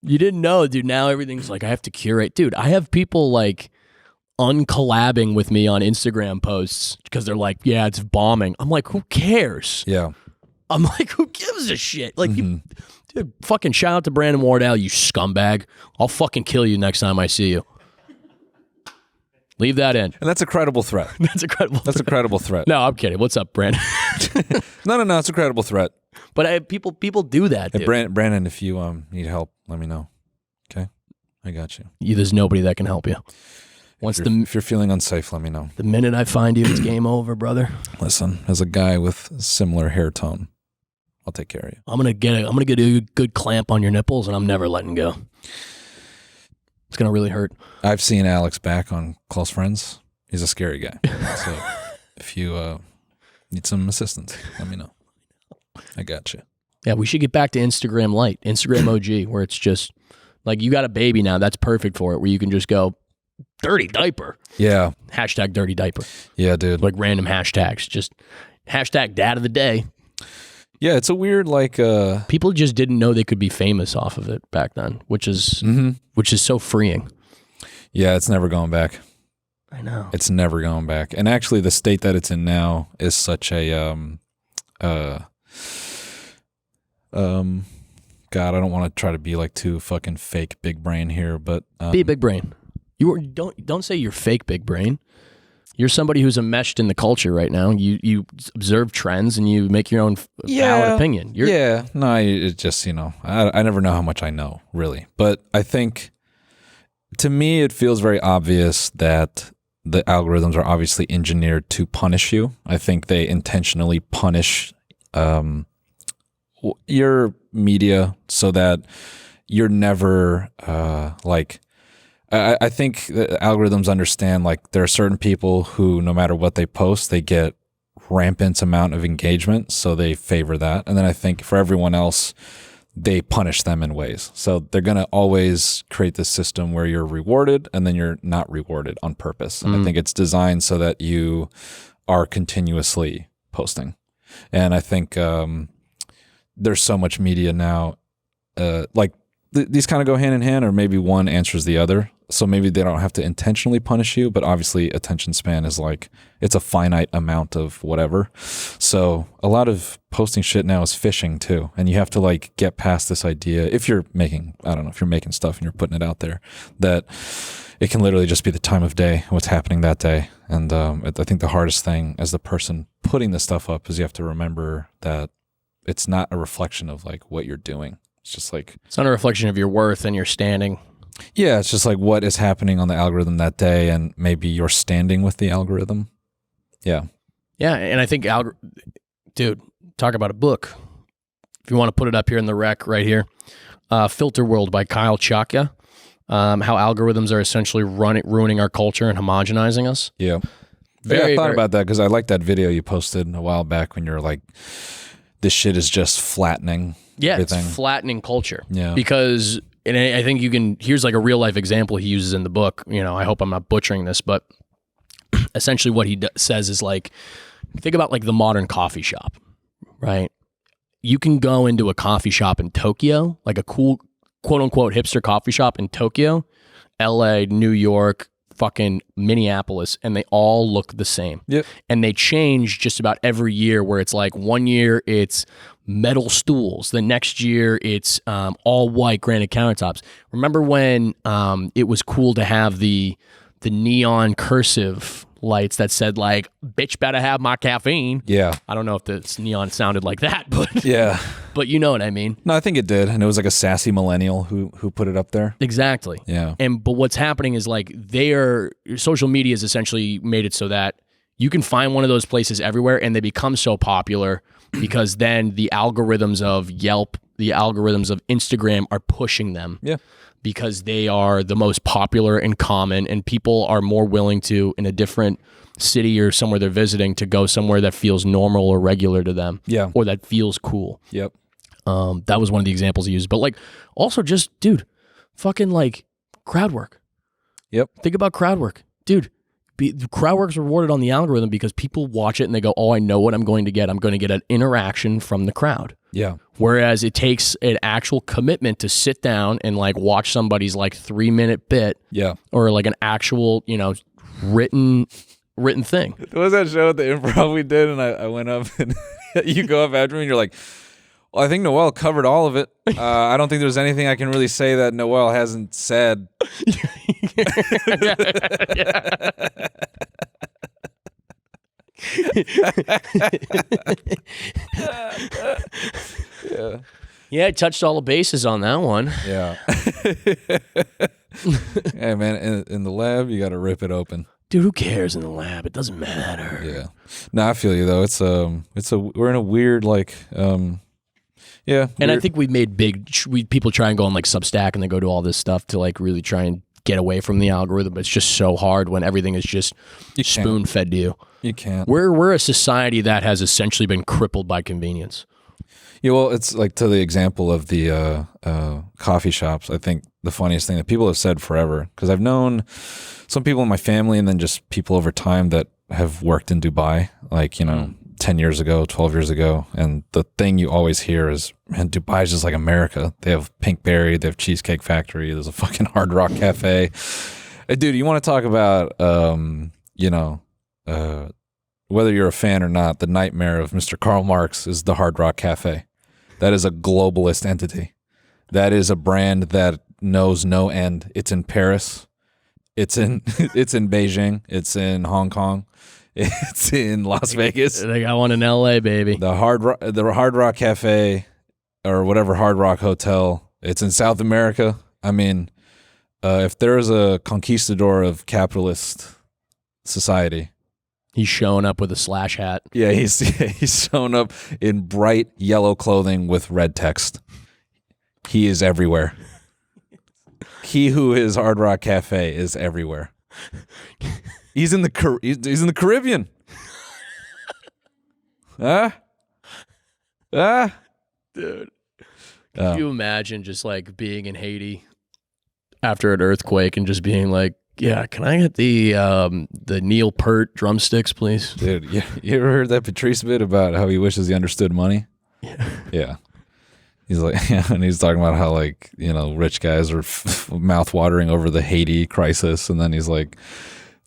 You didn't know, dude. Now everything's like, I have to curate, dude. I have people like uncollabing with me on Instagram posts because they're like, yeah, it's bombing. I'm like, who cares? Yeah. I'm like, who gives a shit? Like, you, dude, fucking shout out to Brandon Wardell, you scumbag. I'll fucking kill you next time I see you. Leave that in. And that's a credible threat. That's a credible threat. No, I'm kidding. What's up, Brandon? No. It's a credible threat. But people do that, dude. Hey, Brandon, if you need help, let me know. Okay? I got you. There's nobody that can help you. If you're feeling unsafe, let me know. The minute I find you, it's game over, brother. Listen, as a guy with similar hair tone, I'll take care of you. I'm gonna get a good clamp on your nipples, and I'm never letting go. It's gonna really hurt. I've seen Alex back on Close Friends. He's a scary guy. So if you need some assistance, let me know. I got you. Yeah, we should get back to Instagram Lite, Instagram OG, where it's just like, you got a baby now. That's perfect for it, where you can just go, dirty diaper. Yeah. # dirty diaper. Yeah, dude. Like random hashtags. Just # dad of the day. Yeah, it's a weird, like, people just didn't know they could be famous off of it back then, which is so freeing. Yeah, it's never going back. I know. It's never going back. And actually, the state that it's in now is such a God, I don't want to try to be like too fucking fake big brain here, but be big brain. Don't say you're fake big brain. You're somebody who's enmeshed in the culture right now. You observe trends and you make your own valid opinion. No, it's just, I never know how much I know, really. But I think, to me, it feels very obvious that the algorithms are obviously engineered to punish you. I think they intentionally punish your media so that you're never I think the algorithms understand, like, there are certain people who, no matter what they post, they get rampant amount of engagement, so they favor that. And then I think for everyone else, they punish them in ways. So they're going to always create this system where you're rewarded and then you're not rewarded on purpose. And I think it's designed so that you are continuously posting. And I think there's so much media now, like, these kind of go hand in hand, or maybe one answers the other. so maybe they don't have to intentionally punish you, but obviously attention span is like, it's a finite amount of whatever. So a lot of posting shit now is phishing too. And you have to like get past this idea, if you're making, I don't know, if you're making stuff and you're putting it out there, that it can literally just be the time of day, what's happening that day. And I think the hardest thing as the person putting the stuff up is you have to remember that it's not a reflection of like what you're doing. It's just like, it's not a reflection of your worth and your standing. Yeah, it's just like what is happening on the algorithm that day, and maybe you're standing with the algorithm. Yeah. Yeah, and I think, dude, talk about a book. If you want to put it up here in the rec right here, Filter World by Kyle Chakya, how algorithms are essentially ruining our culture and homogenizing us. Yeah. I thought about that because I liked that video you posted a while back when you're like, this shit is just flattening everything. It's flattening culture. Yeah. Because, and I think here's like a real life example he uses in the book. You know, I hope I'm not butchering this, but essentially what he says is like, think about like the modern coffee shop, right? You can go into a coffee shop in Tokyo, like a cool quote unquote hipster coffee shop in Tokyo, LA, New York, fucking Minneapolis, and they all look the same. Yep. And they change just about every year, where it's like one year it's metal stools, the next year it's all white granite countertops. Remember when it was cool to have the neon cursive lights that said like, bitch better have my caffeine? Yeah. I don't know if this neon sounded like that, but yeah. But you know what I mean. No, I think it did. And it was like a sassy millennial who put it up there. Exactly. Yeah. But what's happening is like social media has essentially made it so that you can find one of those places everywhere, and they become so popular because then the algorithms of Yelp, the algorithms of Instagram are pushing them. Yeah. Because they are the most popular and common, and people are more willing to, in a different city or somewhere they're visiting, to go somewhere that feels normal or regular to them. Yeah. Or that feels cool. Yep. That was one of the examples he used. But like, also just, dude, fucking like crowd work. Yep. Think about crowd work. Dude, crowd work's rewarded on the algorithm because people watch it and they go, oh, I know what I'm going to get. I'm going to get an interaction from the crowd. Yeah. Whereas it takes an actual commitment to sit down and like watch somebody's like 3-minute bit. Yeah. Or like an actual, written thing. What was that show at the improv we did? And I went up and you go up after me and you're like, well, I think Noel covered all of it. I don't think there's anything I can really say that Noel hasn't said. Yeah, I touched all the bases on that one. Yeah. Hey, man, in the lab, you got to rip it open. Dude, who cares in the lab? It doesn't matter. Yeah. No, I feel you though. We're in a weird like yeah. And I think we've made people try and go on like Substack and they go do all this stuff to like really try and get away from the algorithm. But it's just so hard when everything is just spoon fed to you. You can't. We're a society that has essentially been crippled by convenience. Yeah, well, it's like to the example of the coffee shops. I think the funniest thing that people have said forever, because I've known some people in my family and then just people over time that have worked in Dubai, like, 10 years ago, 12 years ago. And the thing you always hear is, man, Dubai is just like America. They have Pinkberry, they have Cheesecake Factory, there's a fucking Hard Rock Cafe. Hey, dude, you want to talk about, whether you're a fan or not, the nightmare of Mr. Karl Marx is the Hard Rock Cafe. That is a globalist entity. That is a brand that knows no end. It's in Paris. It's in Beijing. It's in Hong Kong. It's in Las Vegas. They got one in LA, baby. The Hard Rock Cafe or whatever Hard Rock Hotel. It's in South America. I mean, if there is a conquistador of capitalist society, he's showing up with a slash hat. Yeah, he's showing up in bright yellow clothing with red text. He is everywhere. He who is Hard Rock Cafe is everywhere. He's in the Caribbean. Dude. Could you imagine just like being in Haiti after an earthquake and just being like, yeah, can I get the Neil Peart drumsticks, please? Dude, you ever heard that Patrice bit about how he wishes he understood money? Yeah. Yeah. He's like, yeah, and he's talking about how like, you know, rich guys are mouth watering over the Haiti crisis, and then he's like,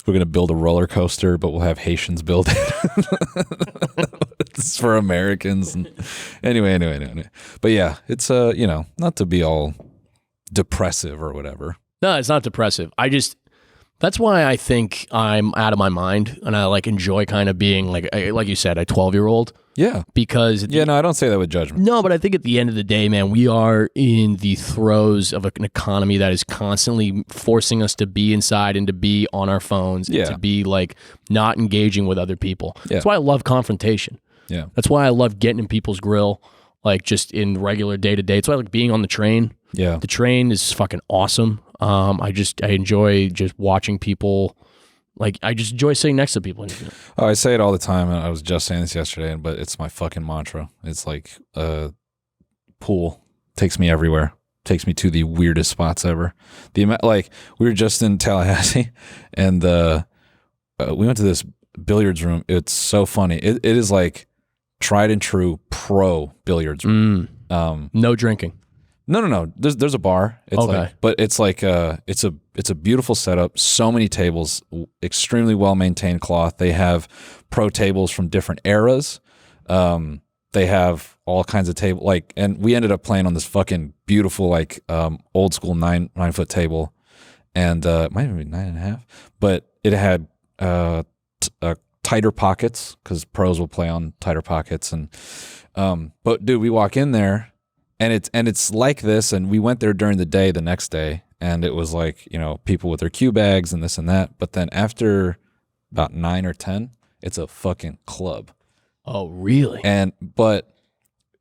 we're gonna build a roller coaster, but we'll have Haitians build it. It's for Americans. And anyway. But yeah, it's you know, not to be all depressive or whatever. No, it's not depressive. That's why I think I'm out of my mind, and I like enjoy kind of being like you said, a 12-year-old. Yeah. Because no, I don't say that with judgment. No, but I think at the end of the day, man, we are in the throes of an economy that is constantly forcing us to be inside and to be on our phones and to be like not engaging with other people. Yeah. That's why I love confrontation. Yeah. That's why I love getting in people's grill, like just in regular day to day. It's why I like being on the train. Yeah. The train is fucking awesome. I enjoy just watching people. Like, I just enjoy sitting next to people. Oh, I say it all the time, and I was just saying this yesterday, but it's my fucking mantra. It's like, pool takes me everywhere. Takes me to the weirdest spots ever. Like, we were just in Tallahassee, and we went to this billiards room. It's so funny. It is like tried and true pro billiards room. No drinking. No. There's a bar. It's okay. Like, but it's like it's a beautiful setup. So many tables, extremely well maintained cloth. They have pro tables from different eras. They have all kinds of table and we ended up playing on this fucking beautiful like old school 9-foot table, and it might even be 9.5, but it had tighter pockets because pros will play on tighter pockets, and but dude, we walk in there. And it's like this, and we went there during the day the next day, and it was like, you know, people with their cue bags and this and that. But then after about 9 or 10, it's a fucking club. Oh, really? But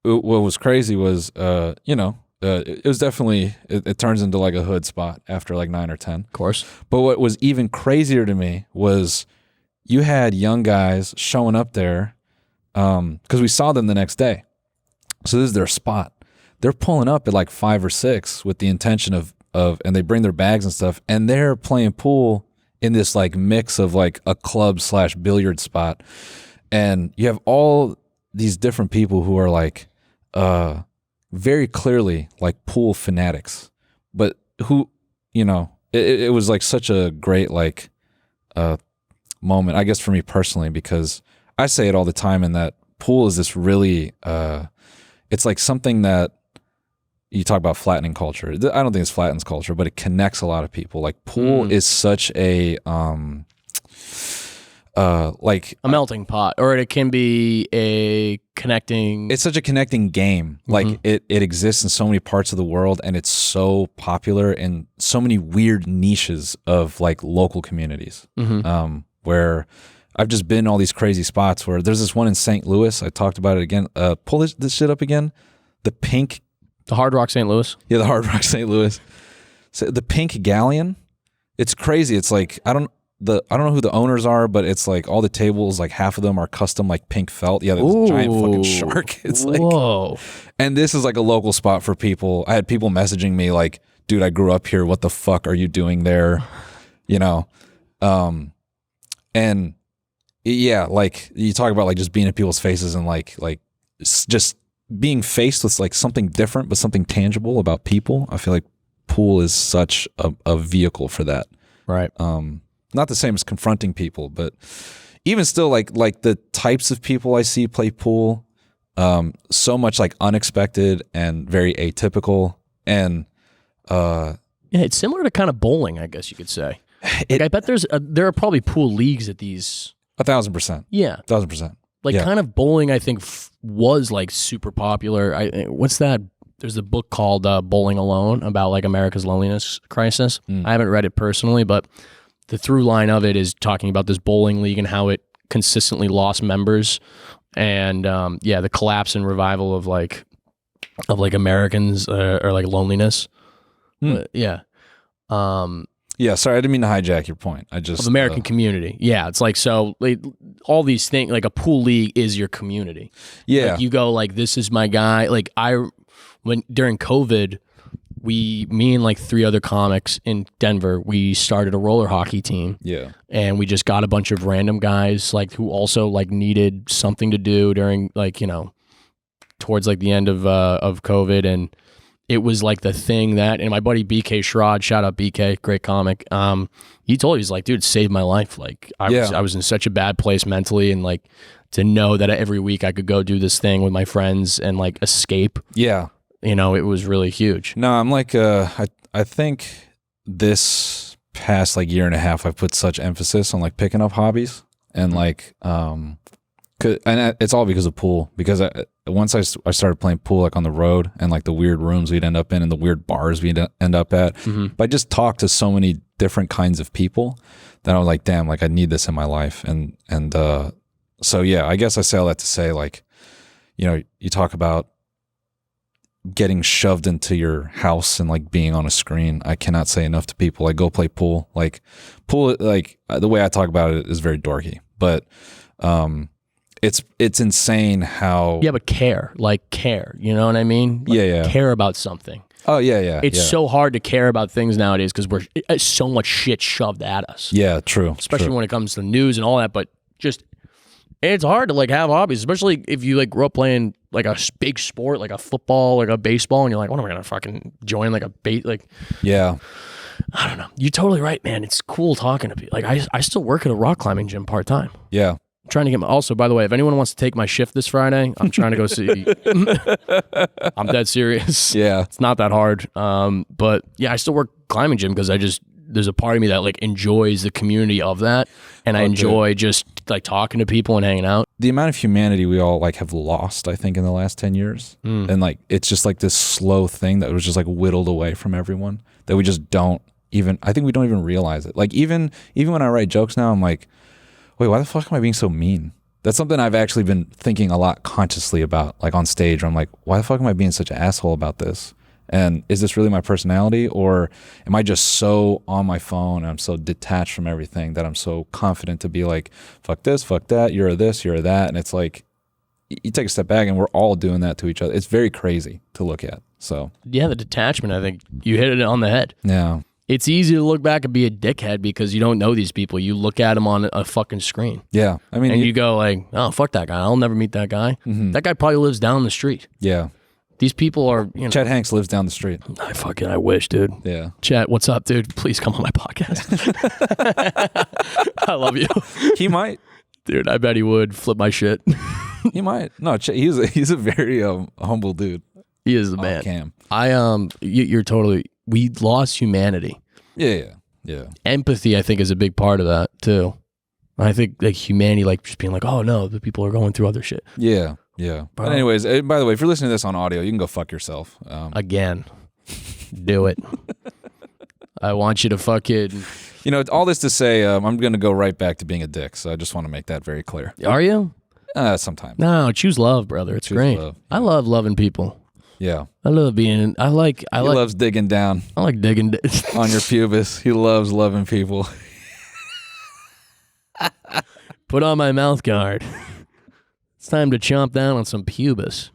what was crazy was, it was definitely, it turns into like a hood spot after like 9 or 10. Of course. But what was even crazier to me was you had young guys showing up there because we saw them the next day. So this is their spot. They're pulling up at like 5 or 6 with the intention of, and they bring their bags and stuff, and they're playing pool in this like mix of like a club / billiard spot. And you have all these different people who are like, very clearly like pool fanatics, but who, you know, it was like such a great like, moment, I guess for me personally, because I say it all the time, in that pool is this really, it's like something that you talk about flattening culture. I don't think it's flattens culture, but it connects a lot of people. Like pool is such a like a melting pot, or it can be a connecting. It's such a connecting game. Like it exists in so many parts of the world, and it's so popular in so many weird niches of like local communities. Where I've just been in all these crazy spots. Where there's this one in St. Louis. I talked about it again. Pull this shit up again. The Hardrock St. Louis? Yeah, the Hardrock St. Louis. So the Pink Galleon. It's crazy. It's like I don't know who the owners are, but it's like all the tables, like half of them are custom like pink felt. Yeah, there's a giant fucking shark. It's like, whoa. And this is like a local spot for people. I had people messaging me like, dude, I grew up here. What the fuck are you doing there? You know? And yeah, like you talk about like just being in people's faces and like just being faced with like something different, but something tangible about people. I feel like pool is such a vehicle for that. Right. Not the same as confronting people, but even still like the types of people I see play pool, so much like unexpected and very atypical. And yeah, it's similar to kind of bowling, I guess you could say. Like, I bet there are probably pool leagues at these. 1,000%. Yeah. 1,000%. Like kind of bowling, I think was like super popular. What's that? There's a book called Bowling Alone about like America's loneliness crisis. I haven't read it personally, but the through line of it is talking about this bowling league and how it consistently lost members, and the collapse and revival of like Americans or like loneliness. Yeah, sorry, I didn't mean to hijack your point. I just of American community. Yeah, it's like so like, all these things. Like a pool league is your community. Yeah, like, you go like, this is my guy. Like when during COVID, me and like 3 other comics in Denver, we started a roller hockey team. Yeah, and we just got a bunch of random guys like who also like needed something to do during like towards like the end of COVID, and it was like the thing that, and my buddy BK Sherrod, shout out BK, great comic. He told me, he's like, dude, it saved my life. Like I was in such a bad place mentally, and like to know that every week I could go do this thing with my friends and like escape. Yeah. You know, it was really huge. No, I'm like, I think this past like year and a half, I've put such emphasis on like picking up hobbies and like, and it's all because of pool. Because once I started playing pool like on the road and like the weird rooms we'd end up in and the weird bars we'd end up at, but I just talked to so many different kinds of people that I was like, damn, like I need this in my life. And so yeah, I guess I say all that to say, like, you know, you talk about getting shoved into your house and like being on a screen. I cannot say enough to people, like, go play pool. Like pool, like the way I talk about it is very dorky, but it's insane how but care, you know what I mean? Like, care about something. Oh yeah. It's so hard to care about things nowadays because it's so much shit shoved at us. Yeah, true. Especially when it comes to the news and all that, but just it's hard to like have hobbies, especially if you like grew up playing like a big sport, like a football, like a baseball, and you're like, what am I gonna fucking join like a like? Yeah. I don't know. You're totally right, man. It's cool talking to people. Like I still work at a rock climbing gym part time. Yeah. I'm trying to get also, by the way, if anyone wants to take my shift this Friday, I'm trying to go see. I'm dead serious. Yeah. It's not that hard. But yeah, I still work climbing gym because there's a part of me that like enjoys the community of that. And I enjoy just like talking to people and hanging out. The amount of humanity we all like have lost, I think, in the last 10 years. And like, it's just like this slow thing that was just like whittled away from everyone that we just don't even, I think we don't even realize it. Like even when I write jokes now, I'm like, wait, why the fuck am I being so mean? That's something I've actually been thinking a lot consciously about, like on stage, where I'm like, why the fuck am I being such an asshole about this? And is this really my personality, or am I just so on my phone and I'm so detached from everything that I'm so confident to be like, fuck this, fuck that, you're this, you're that. And it's like, you take a step back and we're all doing that to each other. It's very crazy to look at. So yeah, the detachment, I think you hit it on the head. Yeah. It's easy to look back and be a dickhead because you don't know these people. You look at them on a fucking screen. Yeah. I mean, and you go like, oh, fuck that guy. I'll never meet that guy. That guy probably lives down the street. Yeah. These people are, you know. Chet Hanks lives down the street. I wish, dude. Yeah. Chet, what's up, dude? Please come on my podcast. I love you. He might. Dude, I bet he would flip my shit. He might. No, Chet, he's a very humble dude. He is the man. Cam. You're totally, we lost humanity. Yeah. Empathy, I think, is a big part of that too. I think like humanity, like just being like, oh no, the people are going through other shit. Yeah. But anyways, by the way, if you're listening to this on audio, you can go fuck yourself. Again, do it. I want you to fucking. You know, all this to say, I'm going to go right back to being a dick. So I just want to make that very clear. Are you? Sometime. No, choose love, brother. It's great. Love. I love loving people. Yeah. I love being. He loves digging down. I like digging on your pubis. He loves loving people. Put on my mouth guard. It's time to chomp down on some pubis.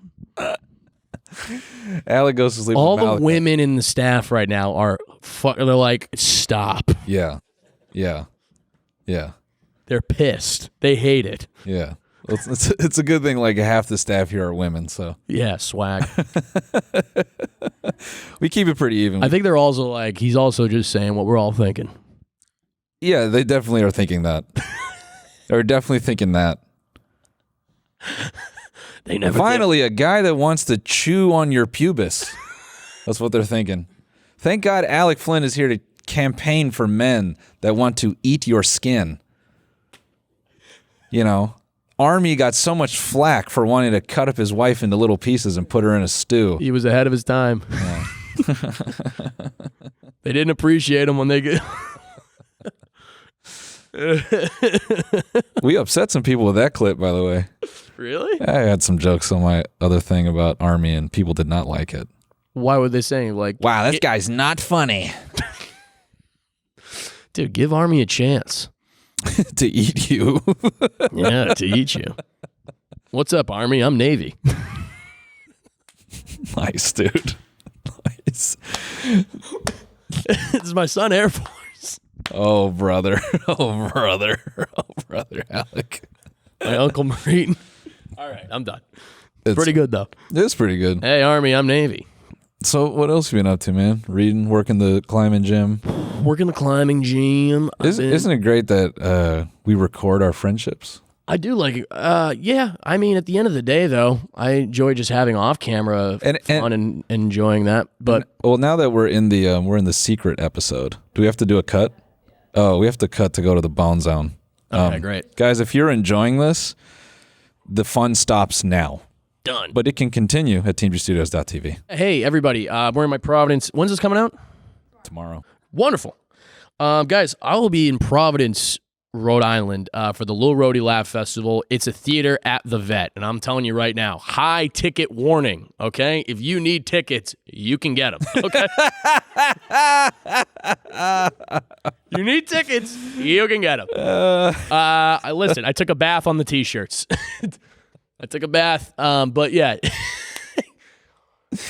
Alec goes to sleep. All the women in the staff right now are. They're like, stop. Yeah. They're pissed. They hate it. Yeah. It's a good thing like half the staff here are women, so. Yeah, swag. We keep it pretty even. I think they're also like, he's also just saying what we're all thinking. Yeah, they definitely are thinking that. They're definitely thinking that. They never Finally, a guy that wants to chew on your pubis. That's what they're thinking. Thank God Alec Flynn is here to campaign for men that want to eat your skin. You know, Army got so much flack for wanting to cut up his wife into little pieces and put her in a stew. He was ahead of his time. Yeah. They didn't appreciate him when they get... We upset some people with that clip, by the way. Really? I had some jokes on my other thing about Army, and people did not like it. Why were they saying like, wow, this guy's not funny? Dude, give Army a chance. To eat you. Yeah, to eat you. What's up, Army? I'm Navy. Nice, dude. Nice. This is my son, Air Force. Oh, brother. Oh, brother. Oh, brother, Alec. My Uncle Marine. All right, I'm done. Pretty good, though. It's pretty good. Hey, Army, I'm Navy. So what else have you been up to, man? Reading, working the climbing gym? Working the climbing gym. Isn't it great that we record our friendships? I do like it. Yeah. I mean, at the end of the day, though, I enjoy just having off-camera fun and enjoying that. But now that we're in the secret episode, do we have to do a cut? Oh, we have to cut to go to the Bone Zone. Okay, great. Guys, if you're enjoying this, the fun stops now. Done. But it can continue at tmgstudios.tv. Hey, everybody. We're in my Providence. When's this coming out? Tomorrow. Wonderful. Guys, I will be in Providence, Rhode Island for the Lil Rhodey Laugh Festival. It's a theater at the Vet, and I'm telling you right now, high ticket warning, okay? If you need tickets, you can get them, okay? You need tickets, you can get them. Listen, I took a bath on the T-shirts. I took a bath, but yeah. Dude,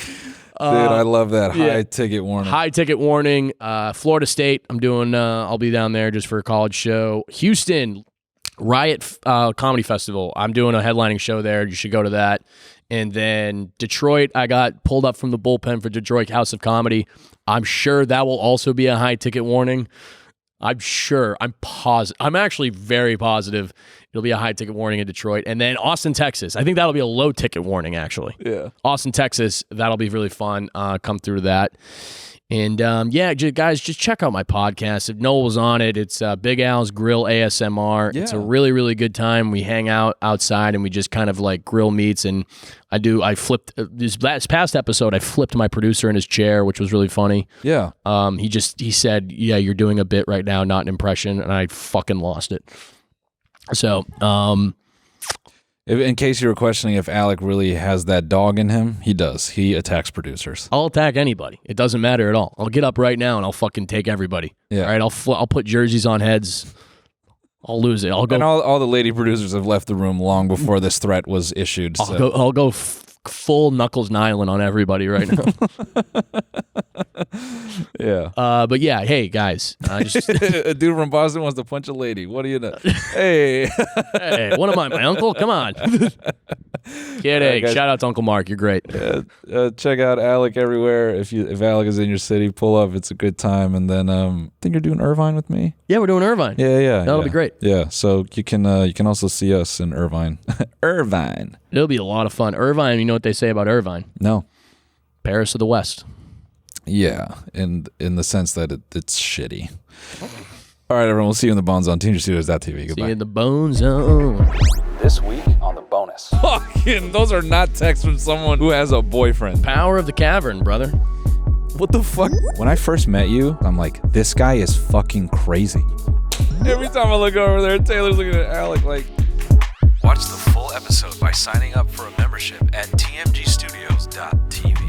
I love that high ticket warning. High ticket warning. Florida State. I'll be down there just for a college show. Houston Riot Comedy Festival. I'm doing a headlining show there. You should go to that. And then Detroit, I got pulled up from the bullpen for Detroit House of Comedy. I'm sure that will also be a high ticket warning. I'm sure. I'm positive. I'm actually very positive it'll be a high ticket warning in Detroit. And then Austin, Texas. I think that'll be a low ticket warning, actually. Yeah. Austin, Texas. That'll be really fun. Come through that. And guys, just check out my podcast. If Noel was on it, it's Big Al's Grill ASMR. Yeah. It's a really, really good time. We hang out outside and we just kind of like grill meats. And I flipped this past episode. I flipped my producer in his chair, which was really funny. Yeah. He said, "Yeah, you're doing a bit right now, not an impression," and I fucking lost it. So, in case you were questioning if Alec really has that dog in him, he does. He attacks producers. I'll attack anybody. It doesn't matter at all. I'll get up right now and I'll fucking take everybody. Yeah. All right. I'll put jerseys on heads. I'll lose it. I'll go. And all the lady producers have left the room long before this threat was issued. I'll go full Knuckles Nyland on everybody right now. Yeah. But yeah, hey guys, a dude from Boston wants to punch a lady. What do you know? Hey, hey, what am I, my uncle? Come on. Kidding. Shout out to Uncle Mark. You're great. Check out Alec everywhere. If Alec is in your city, pull up. It's a good time. And then I think you're doing Irvine with me. Yeah, we're doing Irvine. Yeah. That'll be great. Yeah. So you can also see us in Irvine. Irvine. It'll be a lot of fun. Irvine. You know what they say about Irvine? No. Paris of the West. Yeah, in the sense that it's shitty. All right, everyone. We'll see you in the Bone Zone. TMGstudios.tv. Goodbye. See you in the Bone Zone. This week on the bonus. Fucking, those are not texts from someone who has a boyfriend. Power of the cavern, brother. What the fuck? When I first met you, I'm like, this guy is fucking crazy. Every time I look over there, Taylor's looking at Alec like. Watch the full episode by signing up for a membership at tmgstudios.tv.